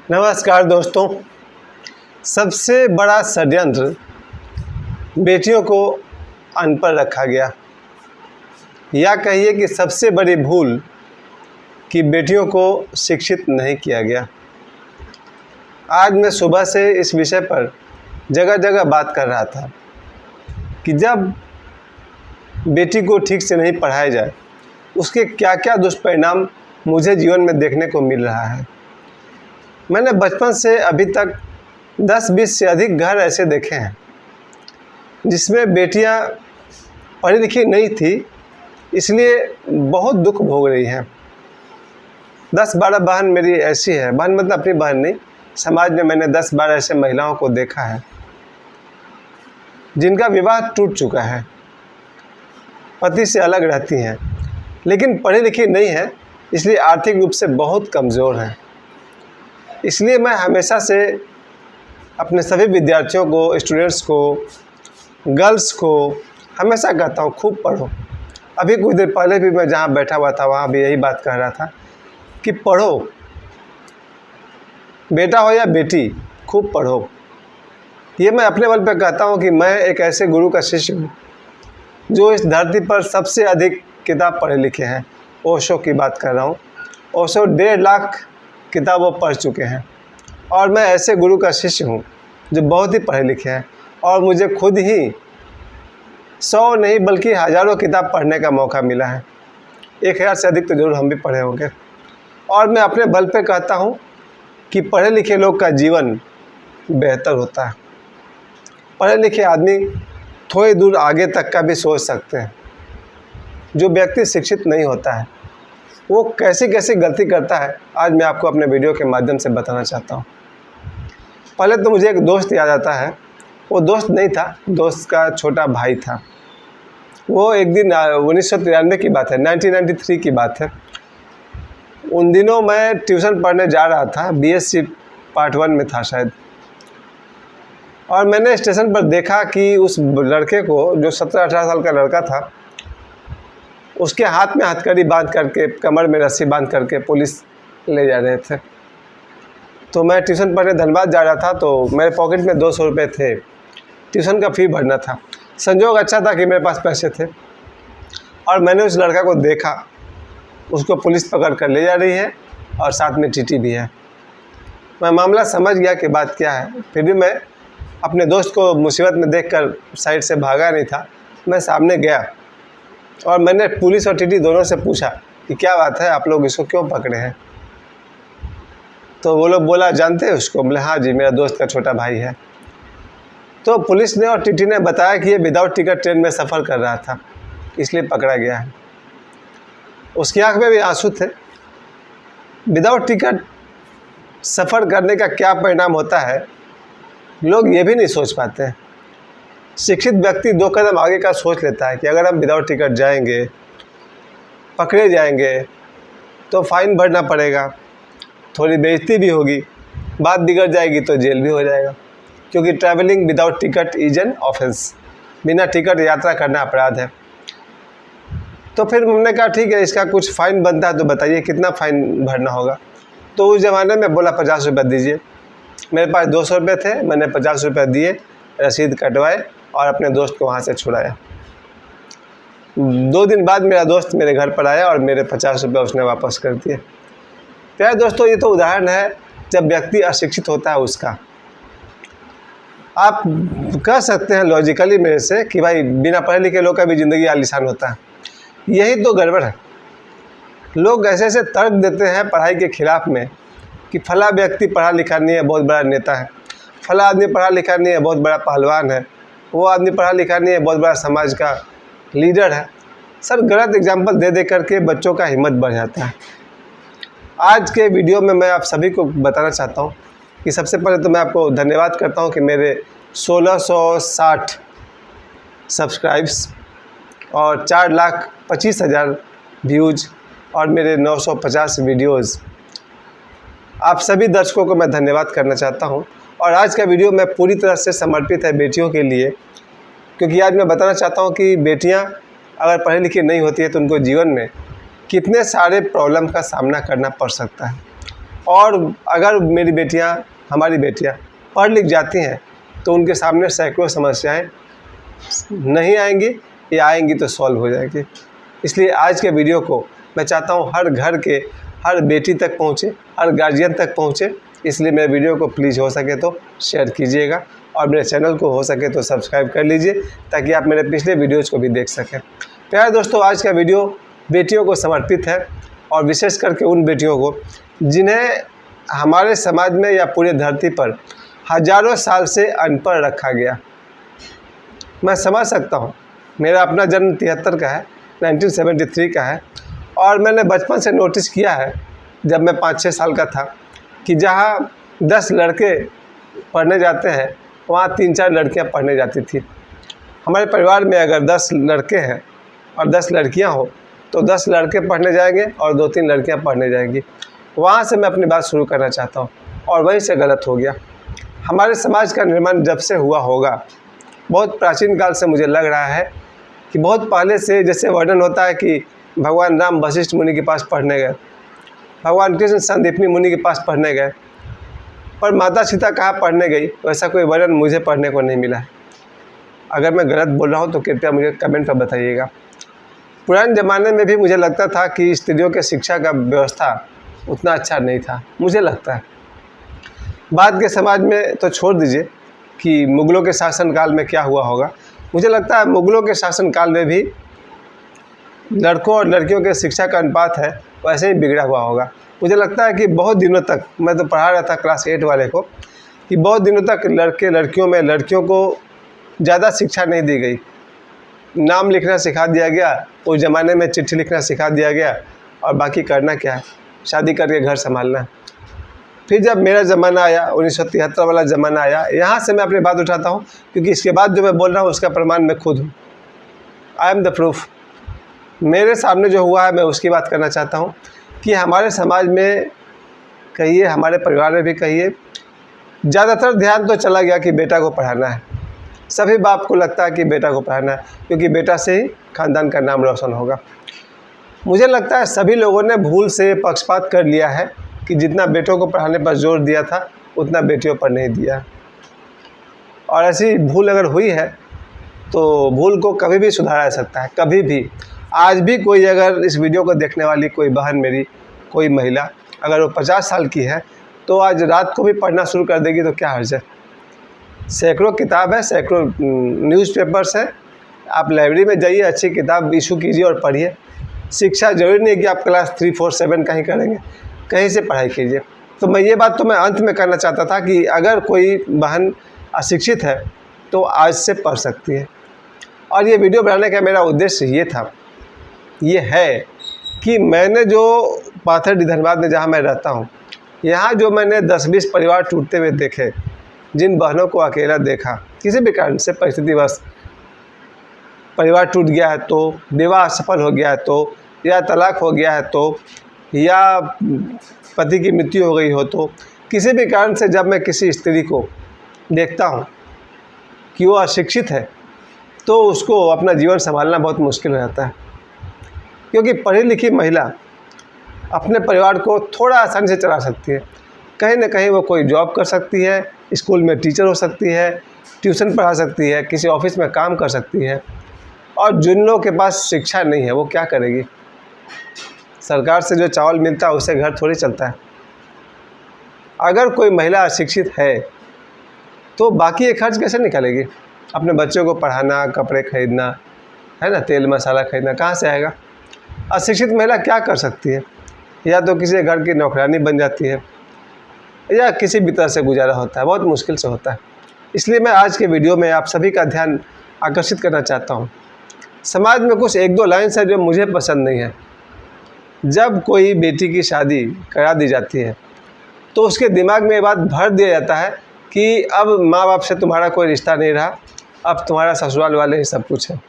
नमस्कार दोस्तों। सबसे बड़ा षड्यंत्र बेटियों को अनपढ़ रखा गया, या कहिए कि सबसे बड़ी भूल कि बेटियों को शिक्षित नहीं किया गया। आज मैं सुबह से इस विषय पर जगह जगह बात कर रहा था कि जब बेटी को ठीक से नहीं पढ़ाया जाए उसके क्या क्या दुष्परिणाम मुझे जीवन में देखने को मिल रहा है। मैंने बचपन से अभी तक 10-20 से अधिक घर ऐसे देखे हैं जिसमें बेटियां पढ़ी लिखी नहीं थी, इसलिए बहुत दुख भोग रही हैं। 10-12 बहन मेरी ऐसी है, बहन मतलब अपनी बहन नहीं, समाज में मैंने 10-12 ऐसे महिलाओं को देखा है जिनका विवाह टूट चुका है, पति से अलग रहती हैं, लेकिन पढ़ी लिखी नहीं है, इसलिए आर्थिक रूप से बहुत कमज़ोर हैं। इसलिए मैं हमेशा से अपने सभी विद्यार्थियों को, स्टूडेंट्स को, गर्ल्स को हमेशा कहता हूँ खूब पढ़ो। अभी कुछ देर पहले भी मैं जहाँ बैठा हुआ था वहाँ भी यही बात कह रहा था कि पढ़ो, बेटा हो या बेटी, खूब पढ़ो। ये मैं अपने बल पे कहता हूँ कि मैं एक ऐसे गुरु का शिष्य हूँ जो इस धरती पर सबसे अधिक किताब पढ़े लिखे हैं। ओशो की बात कर रहा हूँ। ओशो 1.5 लाख किताब वो पढ़ चुके हैं, और मैं ऐसे गुरु का शिष्य हूँ जो बहुत ही पढ़े लिखे हैं, और मुझे खुद ही 100 नहीं बल्कि हज़ारों किताब पढ़ने का मौका मिला है। 1000 से अधिक तो जरूर हम भी पढ़े होंगे। और मैं अपने बल पे कहता हूँ कि पढ़े लिखे लोग का जीवन बेहतर होता है। पढ़े लिखे आदमी थोड़ी दूर आगे तक का भी सोच सकते हैं। जो व्यक्ति शिक्षित नहीं होता है वो कैसी कैसी गलती करता है, आज मैं आपको अपने वीडियो के माध्यम से बताना चाहता हूँ। पहले तो मुझे एक दोस्त याद आता है। वो दोस्त नहीं था, दोस्त का छोटा भाई था। वो एक दिन 1993 की बात है, 1993 की बात है। उन दिनों मैं ट्यूशन पढ़ने जा रहा था, बीएससी पार्ट 1 में था शायद, और मैंने स्टेशन पर देखा कि उस लड़के को, जो 17-18 साल का लड़का था, उसके हाथ में हथकड़ी बांध करके, कमर में रस्सी बांध करके पुलिस ले जा रहे थे। तो मैं ट्यूशन पढ़ने धनबाद जा रहा था, तो मेरे पॉकेट में 200 रुपये थे, ट्यूशन का फ़ी भरना था। संजोग अच्छा था कि मेरे पास पैसे थे, और मैंने उस लड़का को देखा, उसको पुलिस पकड़ कर ले जा रही है और साथ में टीटी भी है। मैं मामला समझ गया कि बात क्या है, फिर भी मैं अपने दोस्त को मुसीबत में देखकर साइड से भागा नहीं था। मैं सामने गया और मैंने पुलिस और टीटी दोनों से पूछा कि क्या बात है, आप लोग इसको क्यों पकड़े हैं। तो वो लोग बोला, जानते हैं उसको? बोले हाँ जी, मेरा दोस्त का छोटा भाई है। तो पुलिस ने और टीटी ने बताया कि ये विदाउट टिकट ट्रेन में सफ़र कर रहा था, इसलिए पकड़ा गया है। उसकी आंख में भी आंसू थे। विदाउट टिकट सफ़र करने का क्या परिणाम होता है, लोग ये भी नहीं सोच पाते हैं। शिक्षित व्यक्ति 2 कदम आगे का सोच लेता है कि अगर हम विदाउट टिकट जाएंगे, पकड़े जाएंगे, तो फ़ाइन भरना पड़ेगा, थोड़ी बेइज्जती भी होगी, बात बिगड़ जाएगी तो जेल भी हो जाएगा, क्योंकि travelling without ticket is an offence. बिना टिकट यात्रा करना अपराध है। तो फिर हमने कहा ठीक है, इसका कुछ फ़ाइन बनता है तो बताइए कितना फ़ाइन भरना होगा। तो उस ज़माने में बोला 50 रुपये दीजिए। मेरे पास 200 रुपये थे, मैंने 50 रुपये दिए, रसीद कटवाए और अपने दोस्त को वहाँ से छुड़ाया। 2 दिन बाद मेरा दोस्त मेरे घर पर आया और मेरे 50 रुपये उसने वापस कर दिए। प्यारे दोस्तों, ये तो उदाहरण है जब व्यक्ति अशिक्षित होता है उसका। आप कह सकते हैं लॉजिकली मेरे से कि भाई बिना पढ़े लिखे लोग का भी ज़िंदगी आलीशान होता है। यही तो गड़बड़ है। लोग ऐसे ऐसे तर्क देते हैं पढ़ाई के खिलाफ में कि फला व्यक्ति पढ़ा लिखा नहीं है, बहुत बड़ा नेता है, फला आदमी पढ़ा लिखा नहीं है, बहुत बड़ा पहलवान है, वो आदमी पढ़ा लिखा नहीं है, बहुत बड़ा समाज का लीडर है। सर, गलत एग्जाम्पल दे दे करके बच्चों का हिम्मत बढ़ जाता है। आज के वीडियो में मैं आप सभी को बताना चाहता हूँ कि सबसे पहले तो मैं आपको धन्यवाद करता हूँ कि मेरे 1660 सब्सक्राइब्स और 4,25,000 व्यूज़ और मेरे 950 वीडियोज़, आप सभी दर्शकों को मैं धन्यवाद करना चाहता हूं। और आज का वीडियो मैं पूरी तरह से समर्पित है बेटियों के लिए, क्योंकि आज मैं बताना चाहता हूं कि बेटियां अगर पढ़ी लिखी नहीं होती है तो उनको जीवन में कितने सारे प्रॉब्लम का सामना करना पड़ सकता है। और अगर मेरी बेटियां, हमारी बेटियां पढ़ लिख जाती हैं तो उनके सामने सैकड़ों समस्याएं नहीं आएंगी या आएंगी तो सॉल्व हो जाएगी। इसलिए आज के वीडियो को मैं चाहता हूँ हर घर के हर बेटी तक पहुँचे, हर गार्जियन तक पहुँचे। इसलिए मेरे वीडियो को प्लीज़ हो सके तो शेयर कीजिएगा और मेरे चैनल को हो सके तो सब्सक्राइब कर लीजिए ताकि आप मेरे पिछले वीडियोज़ को भी देख सकें। प्यारे दोस्तों, आज का वीडियो बेटियों को समर्पित है और विशेष करके उन बेटियों को जिन्हें हमारे समाज में या पूरे धरती पर हज़ारों साल से अनपढ़ रखा गया। मैं समझ सकता हूँ, मेरा अपना जन्म 73 का है, 1973 का है, और मैंने बचपन से नोटिस किया है जब मैं 5-6 साल का था कि जहाँ 10 लड़के पढ़ने जाते हैं वहाँ 3-4 लड़कियाँ पढ़ने जाती थी। हमारे परिवार में अगर 10 लड़के हैं और 10 लड़कियाँ हो तो 10 लड़के पढ़ने जाएंगे और 2-3 लड़कियाँ पढ़ने जाएंगी। वहाँ से मैं अपनी बात शुरू करना चाहता हूँ और वहीं से गलत हो गया। हमारे समाज का निर्माण जब से हुआ होगा, बहुत प्राचीन काल से मुझे लग रहा है कि बहुत पहले से, जैसे वर्णन होता है कि भगवान राम वशिष्ठ मुनि के पास पढ़ने गए, भगवान कृष्ण संदीपनी मुनि के पास पढ़ने गए, पर माता सीता कहाँ पढ़ने गई, वैसा कोई वर्णन मुझे पढ़ने को नहीं मिला है। अगर मैं गलत बोल रहा हूँ तो कृपया मुझे कमेंट पर बताइएगा। पुराने ज़माने में भी मुझे लगता था कि स्त्रियों के शिक्षा का व्यवस्था उतना अच्छा नहीं था, मुझे लगता है। बाद के समाज में तो छोड़ दीजिए कि मुग़लों के शासनकाल में क्या हुआ होगा। मुझे लगता है मुग़लों के शासनकाल में भी लड़कों और लड़कियों के शिक्षा का अनुपात है वैसे ही बिगड़ा हुआ होगा। मुझे लगता है कि बहुत दिनों तक, मैं तो पढ़ा रहा था क्लास 8 वाले को, कि बहुत दिनों तक लड़कियों को ज़्यादा शिक्षा नहीं दी गई। नाम लिखना सिखा दिया गया, उस ज़माने में चिट्ठी लिखना सिखा दिया गया, और बाकी करना क्या है, शादी करके घर संभालना है। फिर जब मेरा ज़माना आया, 1973 वाला ज़माना आया, यहाँ से मैं अपनी बात उठाता हूँ क्योंकि इसके बाद जो मैं बोल रहा हूँ उसका प्रमाण मैं खुद हूँ। I am the proof. मेरे सामने जो हुआ है मैं उसकी बात करना चाहता हूँ कि हमारे समाज में कहिए, हमारे परिवार में भी कहिए, ज़्यादातर ध्यान तो चला गया कि बेटा को पढ़ाना है। सभी बाप को लगता है कि बेटा को पढ़ाना है क्योंकि बेटा से ही ख़ानदान का नाम रोशन होगा। मुझे लगता है सभी लोगों ने भूल से पक्षपात कर लिया है कि जितना बेटों को पढ़ाने पर जोर दिया था उतना बेटियों पर नहीं दिया। और ऐसी भूल अगर हुई है तो भूल को कभी भी सुधारा जा सकता है, कभी भी। आज भी कोई अगर इस वीडियो को देखने वाली कोई बहन मेरी, कोई महिला, अगर वो 50 साल की है तो आज रात को भी पढ़ना शुरू कर देगी तो क्या हर्ज है। सैकड़ों किताब है, सैकड़ों न्यूज़पेपर्स हैं। आप लाइब्रेरी में जाइए, अच्छी किताब इशू कीजिए और पढ़िए। शिक्षा जरूरी नहीं कि आप क्लास 3, 4, 7 का ही करेंगे, कहीं से पढ़ाई कीजिए। तो मैं ये बात तो मैं अंत में करना चाहता था कि अगर कोई बहन अशिक्षित है तो आज से पढ़ सकती है। और ये वीडियो बनाने का मेरा उद्देश्य ये है कि मैंने जो पाथरडी धनबाद में जहाँ मैं रहता हूँ, यहाँ जो मैंने 10-20 परिवार टूटते हुए देखे, जिन बहनों को अकेला देखा, किसी भी कारण से परिस्थितिवश परिवार टूट गया है तो, विवाह सफल हो गया है तो, या तलाक हो गया है तो, या पति की मृत्यु हो गई हो तो, किसी भी कारण से जब मैं किसी स्त्री को देखता हूँ कि वो अशिक्षित है तो उसको अपना जीवन संभालना बहुत मुश्किल हो जाता है। क्योंकि पढ़ी लिखी महिला अपने परिवार को थोड़ा आसानी से चला सकती है। कहीं ना कहीं वो कोई जॉब कर सकती है, स्कूल में टीचर हो सकती है, ट्यूशन पढ़ा सकती है, किसी ऑफिस में काम कर सकती है। और जिन लोगों के पास शिक्षा नहीं है वो क्या करेगी? सरकार से जो चावल मिलता है उससे घर थोड़ी चलता है। अगर कोई महिला अशिक्षित है तो बाकी ये खर्च कैसे निकालेगी? अपने बच्चों को पढ़ाना, कपड़े खरीदना, है ना, तेल मसाला खरीदना कहाँ से आएगा? अशिक्षित महिला क्या कर सकती है? या तो किसी घर की नौकरानी बन जाती है या किसी भी तरह से गुजारा होता है, बहुत मुश्किल से होता है। इसलिए मैं आज के वीडियो में आप सभी का ध्यान आकर्षित करना चाहता हूँ। समाज में कुछ 1-2 लाइन्स है जो मुझे पसंद नहीं है। जब कोई बेटी की शादी करा दी जाती है तो उसके दिमाग में ये बात भर दिया जाता है कि अब माँ बाप से तुम्हारा कोई रिश्ता नहीं रहा, अब तुम्हारा ससुराल वाले ही सब कुछ है।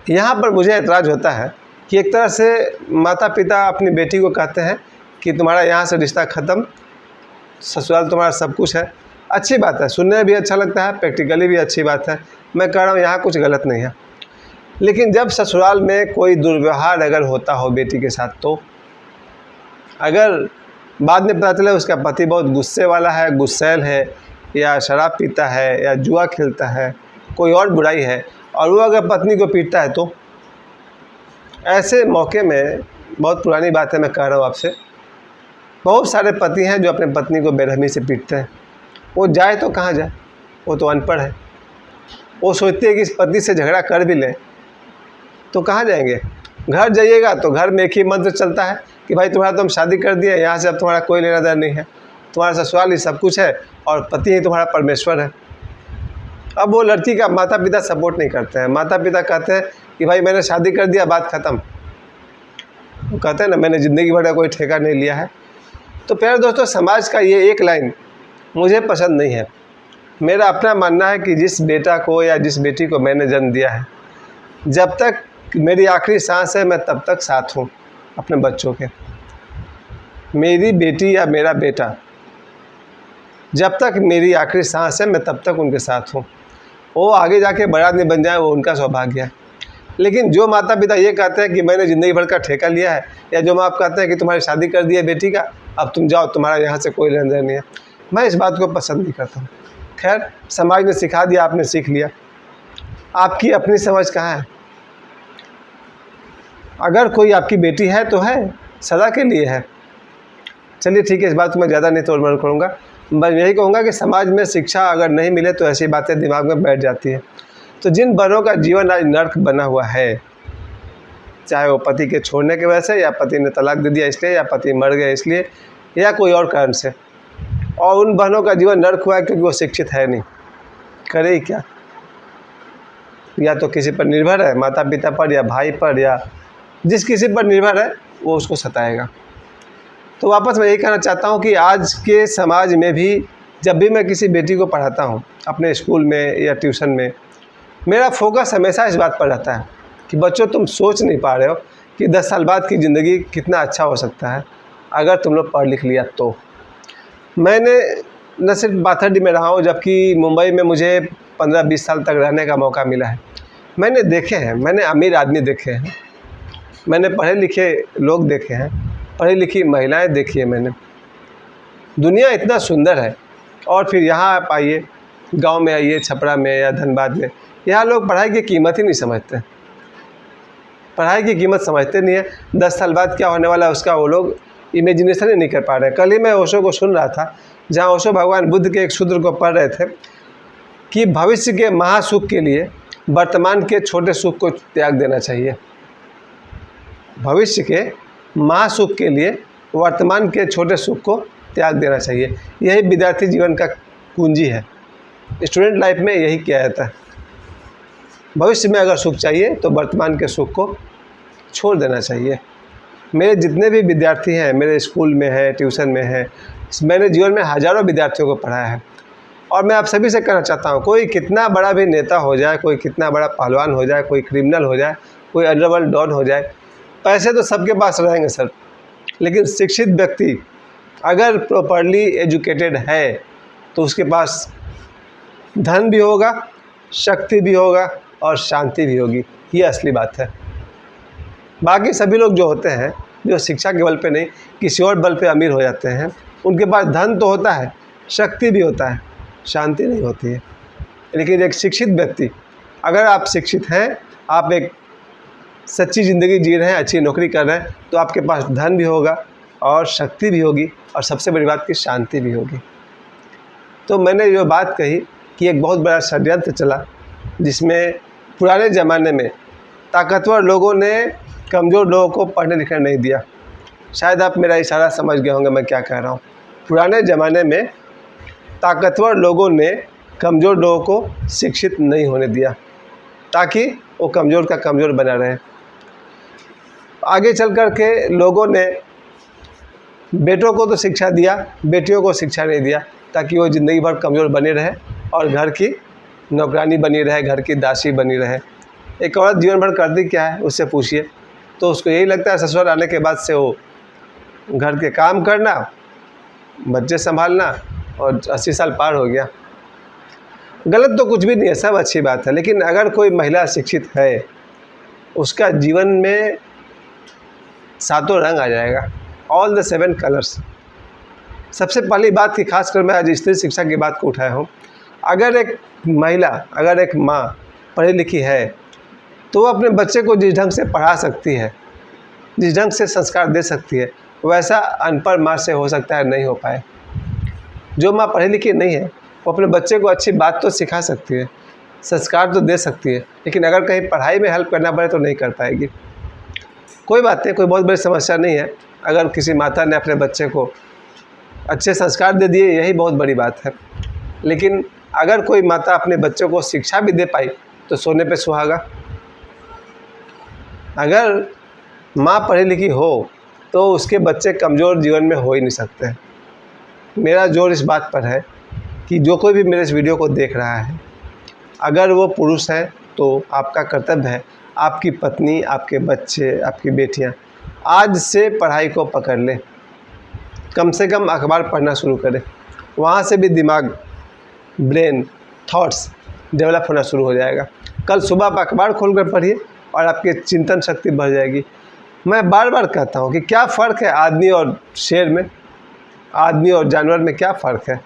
यहाँ पर मुझे ऐतराज़ होता है कि एक तरह से माता पिता अपनी बेटी को कहते हैं कि तुम्हारा यहाँ से रिश्ता ख़त्म, ससुराल तुम्हारा सब कुछ है। अच्छी बात है, सुनने में भी अच्छा लगता है, प्रैक्टिकली भी अच्छी बात है। मैं कह रहा हूँ यहाँ कुछ गलत नहीं है। लेकिन जब ससुराल में कोई दुर्व्यवहार अगर होता हो बेटी के साथ, तो अगर बाद में पता चला उसका पति बहुत गुस्से वाला है, गुस्सैल है, या शराब पीता है, या जुआ खेलता है, कोई और बुराई है, और वो अगर पत्नी को पीटता है तो ऐसे मौके में, बहुत पुरानी बात है मैं कह रहा हूँ आपसे, बहुत सारे पति हैं जो अपने पत्नी को बेरहमी से पीटते हैं। वो जाए तो कहाँ जाए, वो तो अनपढ़ है। वो सोचते हैं कि इस पति से झगड़ा कर भी लें तो कहाँ जाएंगे। घर जाइएगा तो घर में एक ही मंत्र चलता है कि भाई तुम्हारा तो हम शादी कर दिए, यहाँ से अब तुम्हारा कोई लेना देना नहीं है, तुम्हारा ससुराल ही सब कुछ है और पति ही तुम्हारा परमेश्वर है। अब वो लड़की का माता पिता सपोर्ट नहीं करते हैं। माता पिता कहते हैं कि भाई मैंने शादी कर दिया, बात ख़त्म। वो कहते हैं ना, मैंने ज़िंदगी भर का कोई ठेका नहीं लिया है। तो प्यारे दोस्तों, समाज का ये एक लाइन मुझे पसंद नहीं है। मेरा अपना मानना है कि जिस बेटा को या जिस बेटी को मैंने जन्म दिया है, जब तक मेरी आखिरी सांस है मैं तब तक साथ हूँ अपने बच्चों के। मेरी बेटी या मेरा बेटा, जब तक मेरी आखिरी सांस है मैं तब तक उनके साथ हूँ। वो आगे जाके बड़ा आदमी बन जाए वो उनका सौभाग्य है। लेकिन जो माता पिता ये कहते हैं कि मैंने ज़िंदगी भर का ठेका लिया है, या जो माँ बाप कहते हैं कि तुम्हारी शादी कर दी है बेटी का, अब तुम जाओ, तुम्हारा यहाँ से कोई लेन देन नहीं है, मैं इस बात को पसंद नहीं करता हूँ। खैर, समाज ने सिखा दिया, आपने सीख लिया, आपकी अपनी समझ कहाँ है। अगर कोई आपकी बेटी है तो है, सदा के लिए है। चलिए ठीक है, इस बात को मैं ज़्यादा नहीं तोड़-मरोड़ करूँगा। मैं यही कहूँगा कि समाज में शिक्षा अगर नहीं मिले तो ऐसी बातें दिमाग में बैठ जाती हैं। तो जिन बड़ों का जीवन आज नर्क बना हुआ है, चाहे वो पति के छोड़ने की वजह से, या पति ने तलाक दे दिया इसलिए, या पति मर गए इसलिए, या कोई और कारण से, और उन बहनों का जीवन नर्क हुआ है क्योंकि वो शिक्षित है नहीं। करे ही क्या, या तो किसी पर निर्भर है, माता पिता पर या भाई पर, या जिस किसी पर निर्भर है वो उसको सताएगा। तो वापस मैं यही कहना चाहता हूँ कि आज के समाज में भी जब भी मैं किसी बेटी को पढ़ाता हूँ अपने स्कूल में या ट्यूशन में, मेरा फोकस हमेशा इस बात पर रहता है कि बच्चों, तुम सोच नहीं पा रहे हो कि 10 साल बाद की ज़िंदगी कितना अच्छा हो सकता है अगर तुम लोग पढ़ लिख लिया तो। मैंने न सिर्फ बाथरडी में रहा हूँ, जबकि मुंबई में मुझे 15-20 साल तक रहने का मौका मिला है। मैंने देखे हैं, मैंने अमीर आदमी देखे हैं, मैंने पढ़े लिखे लोग देखे हैं, पढ़ी लिखी महिलाएं देखी है मैंने। दुनिया इतना सुंदर है। और फिर यहाँ आप आइए, गांव में आइए, छपरा में या धनबाद में, यहाँ लोग पढ़ाई की कीमत ही नहीं समझते। पढ़ाई की कीमत समझते नहीं है। 10 साल बाद क्या होने वाला है उसका वो लोग इमेजिनेशन ही नहीं कर पा रहे। कल ही मैं ओशो को सुन रहा था, जहाँ ओशो भगवान बुद्ध के एक सूत्र को पढ़ रहे थे कि भविष्य के महासुख के लिए वर्तमान के छोटे सुख को त्याग देना चाहिए। भविष्य के महासुख के लिए वर्तमान के छोटे सुख को त्याग देना चाहिए। यही विद्यार्थी जीवन का कुंजी है। स्टूडेंट लाइफ में यही किया जाता है। भविष्य में अगर सुख चाहिए तो वर्तमान के सुख को छोड़ देना चाहिए। मेरे जितने भी विद्यार्थी हैं, मेरे स्कूल में है, ट्यूशन में है, मैंने जीवन में हज़ारों विद्यार्थियों को पढ़ाया है। और मैं आप सभी से कहना चाहता हूँ, कोई कितना बड़ा भी नेता हो जाए, कोई कितना बड़ा पहलवान हो जाए, कोई क्रिमिनल हो जाए, कोई अंडरवर्ल्ड डॉन हो जाए, पैसे तो सबके पास रहेंगे सर, लेकिन शिक्षित व्यक्ति अगर प्रॉपरली एजुकेटेड है तो उसके पास धन भी होगा, शक्ति भी होगा और शांति भी होगी। ये असली बात है। बाकी सभी लोग जो होते हैं, जो शिक्षा के बल पे नहीं किसी और बल पे अमीर हो जाते हैं, उनके पास धन तो होता है, शक्ति भी होता है, शांति नहीं होती है। लेकिन एक शिक्षित व्यक्ति, अगर आप शिक्षित हैं, आप एक सच्ची ज़िंदगी जी रहे हैं, अच्छी नौकरी कर रहे हैं, तो आपके पास धन भी होगा और शक्ति भी होगी और सबसे बड़ी बात की शांति भी होगी। तो मैंने जो बात कही कि एक बहुत बड़ा षड्यंत्र चला, जिसमें पुराने ज़माने में ताकतवर लोगों ने कमज़ोर लोगों को पढ़ने लिखने नहीं दिया। शायद आप मेरा इशारा समझ गए होंगे मैं क्या कह रहा हूँ। पुराने ज़माने में ताकतवर लोगों ने कमज़ोर लोगों को शिक्षित नहीं होने दिया, ताकि वो कमज़ोर का कमज़ोर बना रहे। आगे चल कर के लोगों ने बेटों को तो शिक्षा दिया, बेटियों को शिक्षा नहीं दिया, ताकि वो ज़िंदगी भर कमज़ोर बने रहे और घर की नौकरानी बनी रहे, घर की दासी बनी रहे। एक औरत जीवन भर करती क्या है उससे पूछिए, तो उसको यही लगता है ससुराल आने के बाद से वो घर के काम करना, बच्चे संभालना, और 80 साल पार हो गया। गलत तो कुछ भी नहीं है, सब अच्छी बात है। लेकिन अगर कोई महिला शिक्षित है, उसका जीवन में सातों रंग आ जाएगा, ऑल द 7 कलर्स। सबसे पहली बात कि खासकर मैं आज स्त्री शिक्षा की बात को उठाया हूँ। अगर एक महिला, अगर एक माँ पढ़ी लिखी है तो वो अपने बच्चे को जिस ढंग से पढ़ा सकती है, जिस ढंग से संस्कार दे सकती है, वैसा अनपढ़ माँ से हो सकता है नहीं हो पाए। जो माँ पढ़ी लिखी नहीं है वो अपने बच्चे को अच्छी बात तो सिखा सकती है, संस्कार तो दे सकती है, लेकिन अगर कहीं पढ़ाई में हेल्प करना पड़े तो नहीं कर पाएगी। कोई बात नहीं, कोई बहुत बड़ी समस्या नहीं है। अगर किसी माता ने अपने बच्चे को अच्छे संस्कार दे दिए, यही बहुत बड़ी बात है। लेकिन अगर कोई माता अपने बच्चों को शिक्षा भी दे पाई तो सोने पे सुहागा। अगर माँ पढ़ी लिखी हो तो उसके बच्चे कमज़ोर जीवन में हो ही नहीं सकते। मेरा जोर इस बात पर है कि जो कोई भी मेरे इस वीडियो को देख रहा है, अगर वो पुरुष है तो आपका कर्तव्य है, आपकी पत्नी, आपके बच्चे, आपकी बेटियां आज से पढ़ाई को पकड़ लें। कम से कम अखबार पढ़ना शुरू करें, वहाँ से भी दिमाग, ब्रेन, थॉट्स डेवलप होना शुरू हो जाएगा। कल सुबह आप अखबार खोलकर पढ़िए और आपकी चिंतन शक्ति बढ़ जाएगी। मैं बार बार कहता हूँ कि क्या फ़र्क है आदमी और शेर में, आदमी और जानवर में क्या फ़र्क है?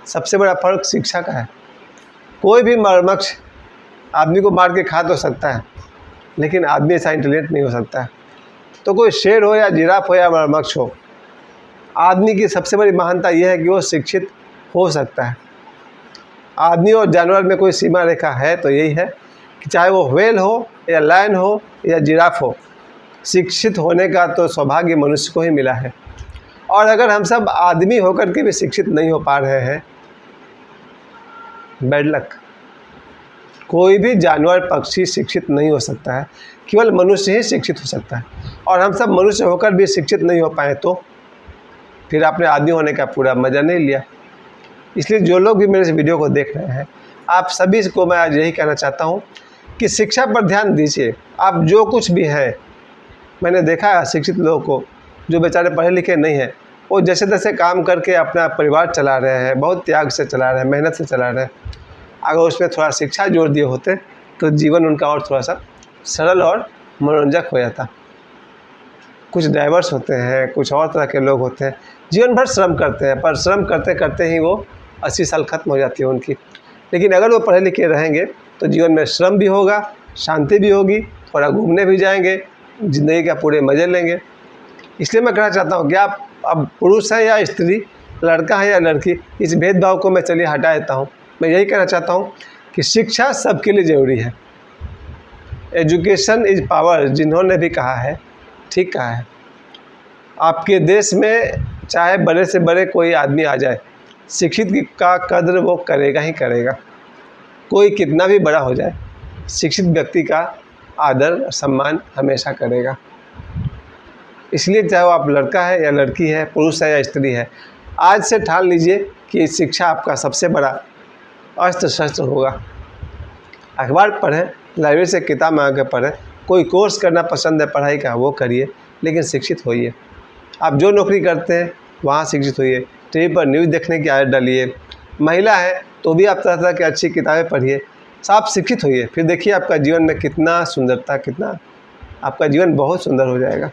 सबसे बड़ा फ़र्क शिक्षा का है। कोई भी मगरमच्छ आदमी को मार के खा तो सकता है, लेकिन आदमी ऐसा इंटेलिजेंट नहीं हो सकता है। तो कोई शेर हो या जिराफ हो या मगरमच्छ हो, आदमी की सबसे बड़ी महानता यह है कि वो शिक्षित हो सकता है। आदमी और जानवर में कोई सीमा रेखा है तो यही है कि चाहे वो व्हेल हो या लायन हो या जिराफ हो, शिक्षित होने का तो सौभाग्य मनुष्य को ही मिला है। और अगर हम सब आदमी होकर के भी शिक्षित नहीं हो पा रहे हैं, बैड लक। कोई भी जानवर, पक्षी शिक्षित नहीं हो सकता है, केवल मनुष्य ही शिक्षित हो सकता है। और हम सब मनुष्य होकर भी शिक्षित नहीं हो पाए तो फिर आपने आदमी होने का पूरा मज़ा नहीं लिया। इसलिए जो लोग भी मेरे इस वीडियो को देख रहे हैं, आप सभी को मैं आज यही कहना चाहता हूँ कि शिक्षा पर ध्यान दीजिए। आप जो कुछ भी हैं, मैंने देखा है शिक्षित लोगों को जो बेचारे पढ़े लिखे नहीं हैं, वो जैसे तैसे काम करके अपना परिवार चला रहे हैं, बहुत त्याग से चला रहे हैं, मेहनत से चला रहे हैं। अगर उसमें थोड़ा शिक्षा जोड़ दिए होते तो जीवन उनका और थोड़ा सा सरल और मनोरंजक हो जाता। कुछ डाइवर्स होते हैं, कुछ और तरह के लोग होते हैं, जीवन भर श्रम करते हैं, पर श्रम करते करते ही वो 80 साल खत्म हो जाती है उनकी। लेकिन अगर वो पढ़े लिखे रहेंगे तो जीवन में श्रम भी होगा, शांति भी होगी, थोड़ा घूमने भी जाएंगे, ज़िंदगी का पूरे मज़े लेंगे। इसलिए मैं कहना चाहता हूँ कि आप अब पुरुष है या स्त्री, लड़का है या लड़की, इस भेदभाव को मैं चलिए हटा देता हूँ। मैं यही कहना चाहता हूँ कि शिक्षा सबके लिए ज़रूरी है। एजुकेशन इज़ पावर, जिन्होंने भी कहा है ठीक कहा है। आपके देश में चाहे बड़े से बड़े कोई आदमी आ जाए, शिक्षित का कद्र वो करेगा ही करेगा। कोई कितना भी बड़ा हो जाए, शिक्षित व्यक्ति का आदर सम्मान हमेशा करेगा। इसलिए चाहे वो आप लड़का है या लड़की है, पुरुष है या स्त्री है, आज से ठान लीजिए कि शिक्षा आपका सबसे बड़ा अस्त्र शस्त्र होगा। अखबार पढ़ें, लाइब्रेरी से किताब मंगा के पढ़ें, कोई कोर्स करना पसंद है पढ़ाई का वो करिए, लेकिन शिक्षित होइए। आप जो नौकरी करते हैं वहाँ शिक्षित होइए। टीवी पर न्यूज़ देखने की आदत डालिए। महिला है तो भी आप तरह तरह की अच्छी किताबें पढ़िए, आप शिक्षित होइए। फिर देखिए आपका जीवन में कितना सुंदरता, कितना आपका जीवन बहुत सुंदर हो जाएगा।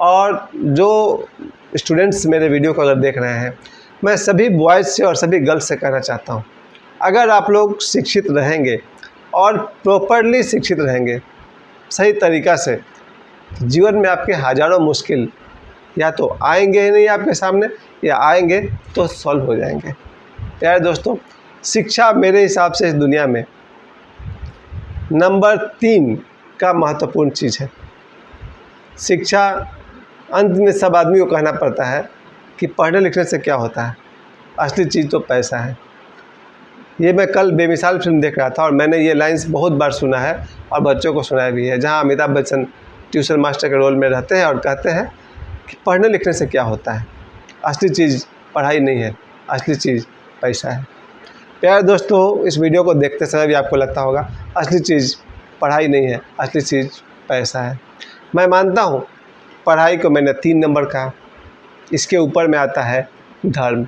और जो स्टूडेंट्स मेरे वीडियो को अगर देख रहे हैं, मैं सभी बॉयज़ से और सभी गर्ल्स से कहना चाहता हूँ, अगर आप लोग शिक्षित रहेंगे और प्रॉपरली शिक्षित रहेंगे सही तरीक़ा से, जीवन में आपके हज़ारों मुश्किल या तो आएंगे ही नहीं आपके सामने, या आएंगे तो सॉल्व हो जाएंगे। प्यारे दोस्तों, शिक्षा मेरे हिसाब से इस दुनिया में नंबर 3 का महत्वपूर्ण चीज़ है। शिक्षा, अंत में सब आदमी को कहना पड़ता है कि पढ़ने लिखने से क्या होता है, असली चीज़ तो पैसा है। ये मैं कल बेमिसाल फिल्म देख रहा था और मैंने ये लाइन्स बहुत बार सुना है और बच्चों को सुनाया भी है, जहाँ अमिताभ बच्चन ट्यूशन मास्टर के रोल में रहते हैं और कहते हैं कि पढ़ने लिखने से क्या होता है, असली चीज़ पढ़ाई नहीं है, असली चीज़ पैसा है। प्यारे दोस्तों, इस वीडियो को देखते समय भी आपको लगता होगा असली चीज़ पढ़ाई नहीं है, असली चीज़ पैसा है। मैं मानता हूँ पढ़ाई को मैंने 3 नंबर कहा, इसके ऊपर में आता है धर्म।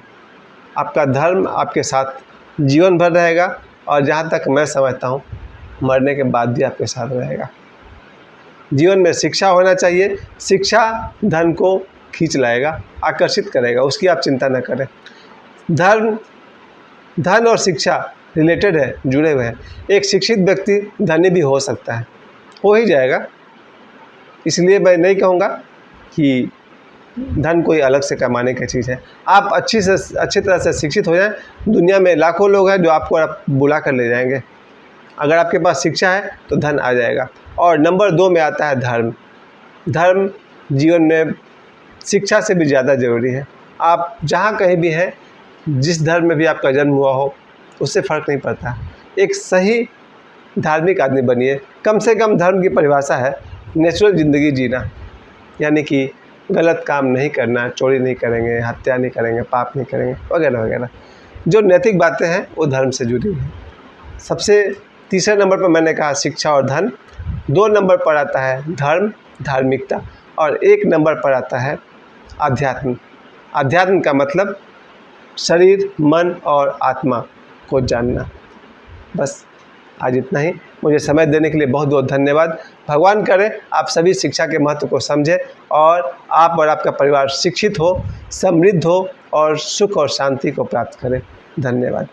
आपका धर्म आपके साथ जीवन भर रहेगा और जहाँ तक मैं समझता हूँ मरने के बाद भी आपके साथ रहेगा। जीवन में शिक्षा होना चाहिए। शिक्षा धन को खींच लाएगा, आकर्षित करेगा, उसकी आप चिंता न करें। धन और शिक्षा रिलेटेड है, जुड़े हुए हैं। एक शिक्षित व्यक्ति धनी भी हो सकता है, हो ही जाएगा। इसलिए मैं नहीं कहूँगा कि धन कोई अलग से कमाने की चीज़ है। आप अच्छी तरह से शिक्षित हो जाएं, दुनिया में लाखों लोग हैं जो आपको बुला कर ले जाएंगे। अगर आपके पास शिक्षा है तो धन आ जाएगा। और नंबर 2 में आता है धर्म। धर्म जीवन में शिक्षा से भी ज़्यादा ज़रूरी है। आप जहाँ कहीं भी हैं, जिस धर्म में भी आपका जन्म हुआ हो, उससे फ़र्क नहीं पड़ता। एक सही धार्मिक आदमी बनिए। कम से कम धर्म की परिभाषा है नेचुरल ज़िंदगी जीना, यानी कि गलत काम नहीं करना, चोरी नहीं करेंगे, हत्या नहीं करेंगे, पाप नहीं करेंगे, वगैरह वगैरह। जो नैतिक बातें हैं वो धर्म से जुड़ी हुई हैं। सबसे तीसरे नंबर पर मैंने कहा शिक्षा और धन। 2 नंबर पर आता है धर्म, धार्मिकता, और 1 नंबर पर आता है आध्यात्म। आध्यात्म का मतलब शरीर, मन और आत्मा को जानना। बस आज इतना ही। मुझे समय देने के लिए बहुत बहुत धन्यवाद। भगवान करे आप सभी शिक्षा के महत्व को समझें और आप और आपका परिवार शिक्षित हो, समृद्ध हो और सुख और शांति को प्राप्त करें। धन्यवाद।